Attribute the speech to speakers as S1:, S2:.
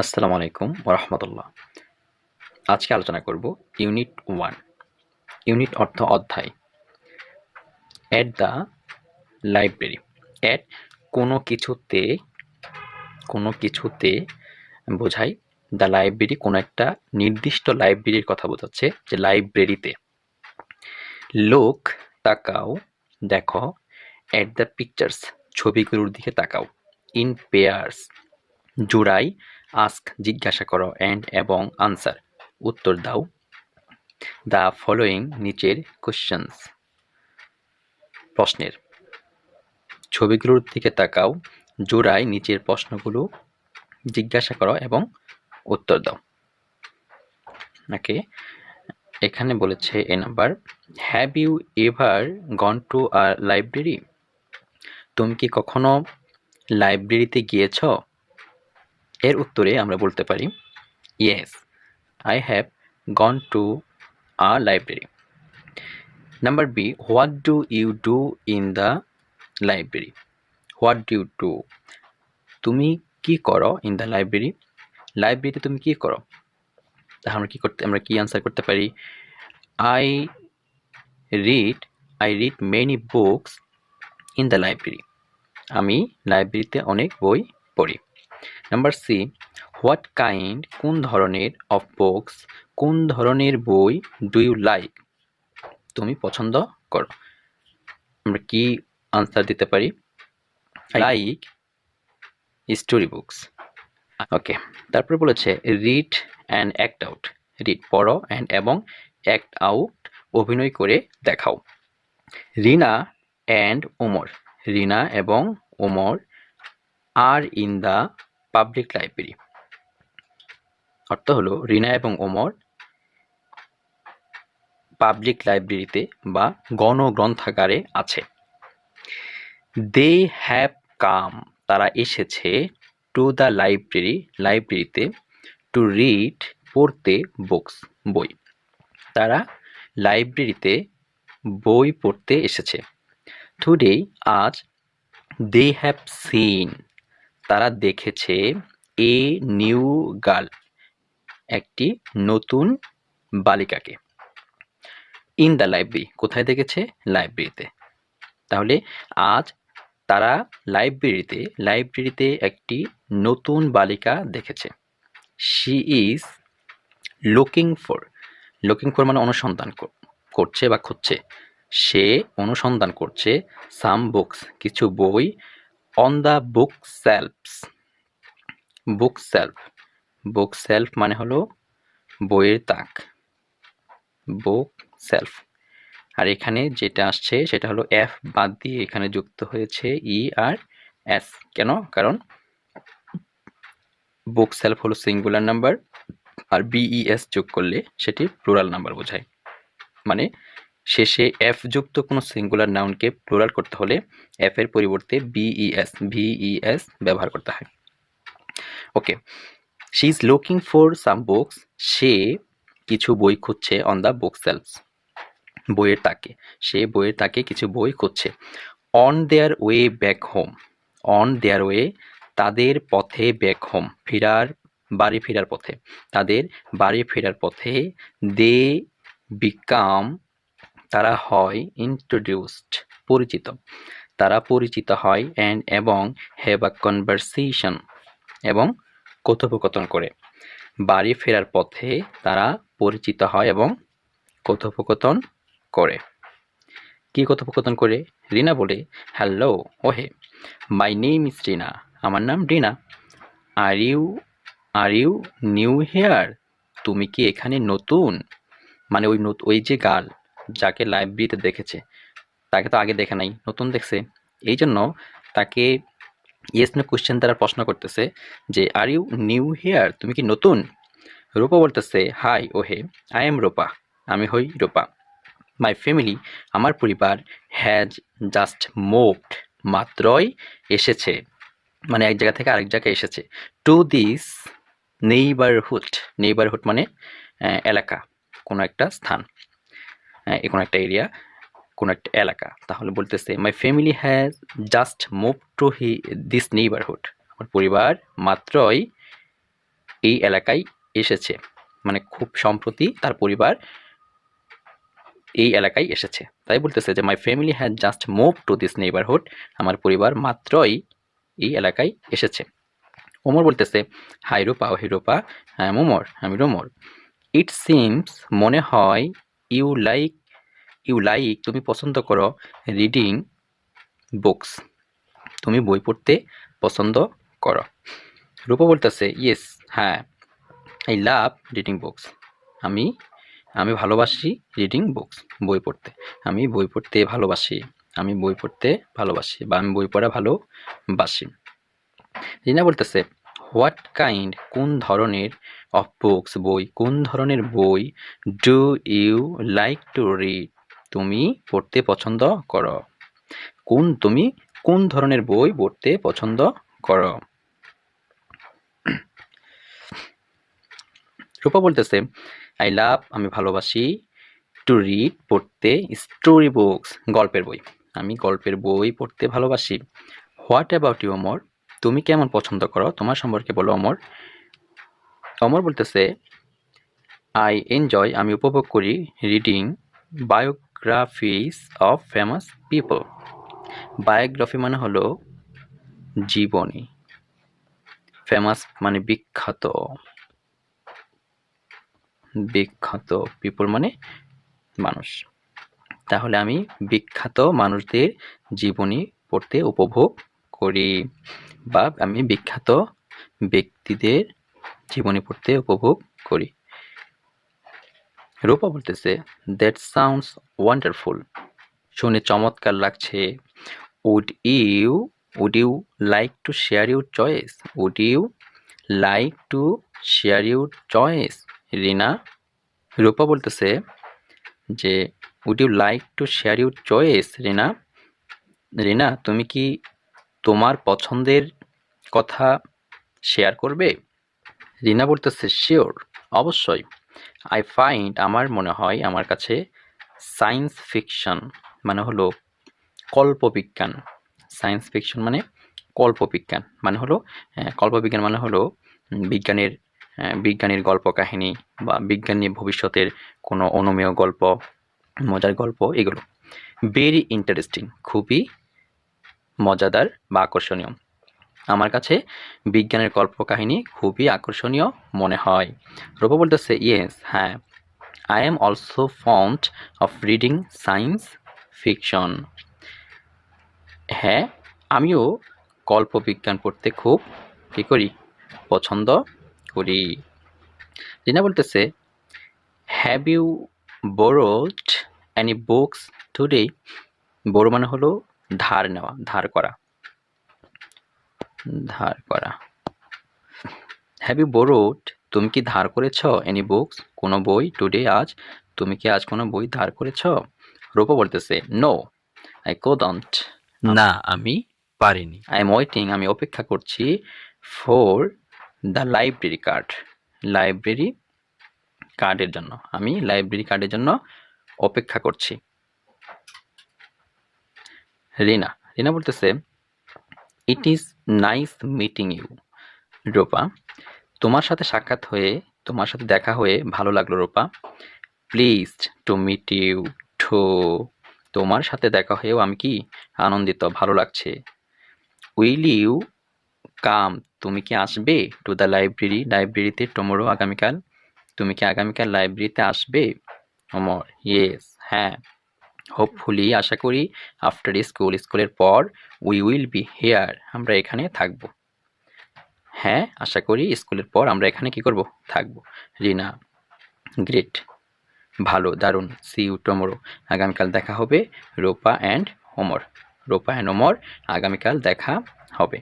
S1: আসসালামু আলাইকুম ওরহমতুল্লাহ। আজকে আলোচনা করব ইউনিট 1। ইউনিট অর্থ অধ্যায়। At the library. এট কোনো কিছুতে বোঝায় দ্য লাইব্রেরি, কোনো একটা নির্দিষ্ট লাইব্রেরির কথা বোঝাচ্ছে, যে লাইব্রেরিতে। লোক তাকাও, দেখো। এট দ্য পিকচার্স, ছবিগুলোর দিকে তাকাও। ইন পেয়ার্স, জোড়াই। আস্ক, জিজ্ঞাসা করো। অ্যান্ড, এবং। আনসার, উত্তর দাও। দ্য ফলোয়িং, নিচের। কোশ্চেনস, প্রশ্নের। ছবিগুলোর দিকে তাকাও, জোড়ায় নিচের প্রশ্নগুলো জিজ্ঞাসা করো এবং উত্তর দাও। ওকে, এখানে বলেছে এ number, have you ever gone to a library? তুমি কি কখনো লাইব্রেরিতে গিয়েছ? এর উত্তরে আমরা বলতে পারি yes, I have gone to a library. Number B, what do you do in the library? What do you do, তুমি কি করো ইন দ্য লাইব্রেরি? লাইব্রেরিতে তুমি কি করো? তাহলে আমরা কি আনসার করতে পারি? I read many books in the library. আমি লাইব্রেরিতে অনেক বই পড়ি। নাম্বার সি, হোয়াট কাইন্ড, কোন ধরনের, অফ বুকস, কোন ধরনের বই, ডু ইউ লাইক, তুমি পছন্দ করো? আমরা কি আনসার দিতে পারি? Like story books. ওকে, তারপরে বলেছে read and act out. Read, পড়ো। অ্যান্ড, এবং। অ্যাক্ট আউট, অভিনয় করে দেখাও। রিনা অ্যান্ড ওমর। রিনা এবং ওমর আর ইন দ্য পাবলিক লাইব্রেরি। অর্থ হলো, রিনা এবং ওমর পাবলিক লাইব্রেরিতে বা গণগ্রন্থাগারে আছে। দে হ্যাভ কাম, তারা এসেছে। টু দ্য লাইব্রেরি, লাইব্রেরিতে। টু রিড, পড়তে। বুকস, বই। তারা লাইব্রেরিতে বই পড়তে এসেছে। টুডে, আজ। দে হ্যাভ সিন, তারা দেখেছে। এ নিউ গার্ল, একটি নতুন বালিকাকে। ইন দ্য লাইব্রেরি, কোথায় দেখেছে? লাইব্রেরিতে। তাহলে আজ তারা লাইব্রেরিতে একটি নতুন বালিকা দেখেছে। শি ইজ লুকিং ফর, মানে অনুসন্ধান করছে বা খুঁজছে। সে অনুসন্ধান করছে। সাম বুকস, কিছু বই। On the book selves, book self মানে হলো বইয়ের তাক, বুক সেলফ। আর এখানে যেটা আসছে সেটা হলো এফ বাদ দিয়ে এখানে যুক্ত হয়েছে ই আর এস। কেন? কারণ বুক সেলফ হলো সিঙ্গুলার নাম্বার, আর বিইএস যোগ করলে সেটি প্লুরাল নাম্বার বোঝায়। মানে শেষে এফ যুক্ত কোনো সিঙ্গুলার নাউনকে প্লুরাল করতে হলে এফ এর পরিবর্তে ভিইএস ব্যবহার করতে হয়। Okay, she is looking for some books, সে কিছু বই খুঁজছে। অন দ্য বুক সেলফস, বইয়ের তাকে, সে বইয়ের তাকে কিছু বই খুঁজছে। On their way back home, on their way, তাদের পথে। ব্যাক হোম, বাড়ি ফেরার পথে। তাদের বাড়ি ফেরার পথে। দে বিকাম, তারা হয়। ইন্ট্রোডিউসড, পরিচিত, তারা পরিচিত হয়। অ্যান্ড, এবং। হ্যাভ আ কনভারসেশন, এবং কথোপকথন করে। বাড়ি ফেরার পথে তারা পরিচিত হয় এবং কথোপকথন করে। কি কথোপকথন করে? রিনা বলে, হ্যালো, ওহে, মাই নেম ইজ রিনা, আমার নাম রিনা। আর ইউ নিউ হেয়ার, তুমি কি এখানে নতুন? মানে ওই যে গার্ল যাকে লাইব্রেরিতে দেখেছে, তাকে তো আগে দেখে নাই, নতুন দেখছে। এই জন্য তাকে ইয়েস নো কোশ্চেন দ্বারা প্রশ্ন করতেছে যে আর ইউ নিউ হেয়ার, তুমি কি নতুন? রূপা বলতেছে, হাই, ওহে, আই এম রূপা, আমি হই রূপা। মাই ফ্যামিলি, আমার পরিবার। হ্যাজ জাস্ট মুভড, মাত্রই এসেছে, মানে এক জায়গা থেকে আরেক জায়গায় এসেছে। টু দিস নেইবারহুড মানে এলাকা, কোনো একটা স্থান, কোনো একটা এরিয়া, কোনো একটা এলাকা। তাহলে বলতেছে মাই family has just move to this neighbourhood, আমার পরিবার মাত্রই এই এলাকায় এসেছে, মানে খুব সম্প্রতি তার পরিবার এই এলাকায় এসেছে, তাই বলতেছে যে my family has just move to this neighbourhood, আমার পরিবার মাত্রই এই এলাকায় এসেছে। ওমর বলতেছে হাই রূপা, ও হিরোপা, আই এম ওমর, আমি রোমর। ইট সিমস, মনে হয়, ইউ লাইক, তুমি পছন্দ করো, রিডিং বুকস, তুমি বই পড়তে পছন্দ করো। রূপা বলতেছে ইয়েস, হ্যাঁ, আই লাভ রিডিং বুকস, আমি ভালোবাসি রিডিং বুকস, বই পড়তে, আমি বই পড়তে ভালোবাসি, আমি বই পড়তে ভালোবাসি, বা আমি বই পড়া ভালোবাসি। রিনা বলতেছে হোয়াট কাইন্ড, কোন ধরনের, অফ বুকস, বই, কোন ধরনের বই, do you like to read, তুমি পড়তে পছন্দ করো, তুমি কোন ধরনের বই পড়তে পছন্দ করো। রূপা বলতেছে আই লাভ, আমি ভালোবাসি, টু রিড, পড়তে, স্টোরি বুকস, গল্পের বই, আমি গল্পের বই পড়তে ভালোবাসি। হোয়াট অ্যাবাউট ইউ অমর, তুমি কেমন পছন্দ করো, তোমার সম্পর্কে বলো অমর। অমর বলতেছে আই এনজয়, আমি উপভোগ করি, reading biographies of famous people, biography মানে হলো জীবনী, ফেমাস মানে বিখ্যাত, পিপল মানে মানুষ, তাহলে আমি বিখ্যাত মানুষদের জীবনী পড়তে উপভোগ করি, বা আমি বিখ্যাত ব্যক্তিদের জীবনী পড়তে উপভোগ করি। রূপা বলতেছে দ্যাট সাউন্ডস ওয়ান্ডারফুল, শুনে চমৎকার লাগছে। Would you like to share your choice, would you like to share your choice, Rina. Rupa বলতেছে যে would you like to share your choice, Rina, তুমি কি তোমার পছন্দের কথা শেয়ার করবে। রিনা বলতেছে শিওর, অবশ্যই। আই ফাইন্ড, আমার মনে হয়, আমার কাছে, সায়েন্স ফিকশন মানে হলো কল্পবিজ্ঞান, সায়েন্স ফিকশন মানে কল্পবিজ্ঞান মানে হলো কল্পবিজ্ঞান মানে হলো বিজ্ঞানীর গল্প কাহিনী, বা বিজ্ঞানী ভবিষ্যতের কোনো অনুমেয় গল্প, মজার গল্প, এগুলো ভেরি ইন্টারেস্টিং, খুবই মজাদার বা আকর্ষণীয়। আমার কাছে বিজ্ঞানের কল্পকাহিনী খুবই আকর্ষণীয় মনে হয়। রূপা বলতেছে ইয়েস, হ্যাঁ, I am also fond of reading science fiction, হ্যাঁ, আমিও কল্পবিজ্ঞান পড়তে খুব কী করি, পছন্দ করি। রিনা বলতেছে have you borrowed any books today, borrow মানে হলো ধার নেওয়া, ধার করা। হ্যাভ ইউ বোরোড, তুমি কি ধার করেছ, এনি বুকস, কোনো বই, টুডে, আজ, তুমি কি আজ কোনো বই ধার করেছ। রূপা বলতেছে নো, আই কুডন্ট, না, আমি পারিনি। আই এম ওয়েটিং, আমি অপেক্ষা করছি, for the library card, library কার্ডের জন্য, আমি লাইব্রেরি কার্ডের জন্য অপেক্ষা করছি। রিনা বলতেছে it is nice meeting you, Rupa, তোমার সাথে তোমার সাথে দেখা হয়ে ভালো লাগলো Rupa. Pleased to meet you too, তোমার সাথে দেখা হয়েও আমি কি আনন্দিত, ভালো লাগছে। উইল ইউ কাম, তুমি কি আসবে, টু দ্য লাইব্রেরি, লাইব্রেরিতে, টুমরো, আগামীকাল, তুমি কি আগামীকাল লাইব্রেরিতে আসবে। অমর ইয়েস, হ্যাঁ, হোপফুলি, আশা করি, আফটার স্কুল, স্কুলের পর, উই উইল বি হেয়ার, আমরা এখানে থাকবো, হ্যাঁ, আশা করি স্কুলের পর আমরা এখানে কি করব, থাকবো। রিনা গ্রেট, ভালো, দারুণ। সি ইউ টুমরো, আগামীকাল দেখা হবে। রূপা অ্যান্ড ওমর, আগামীকাল দেখা হবে।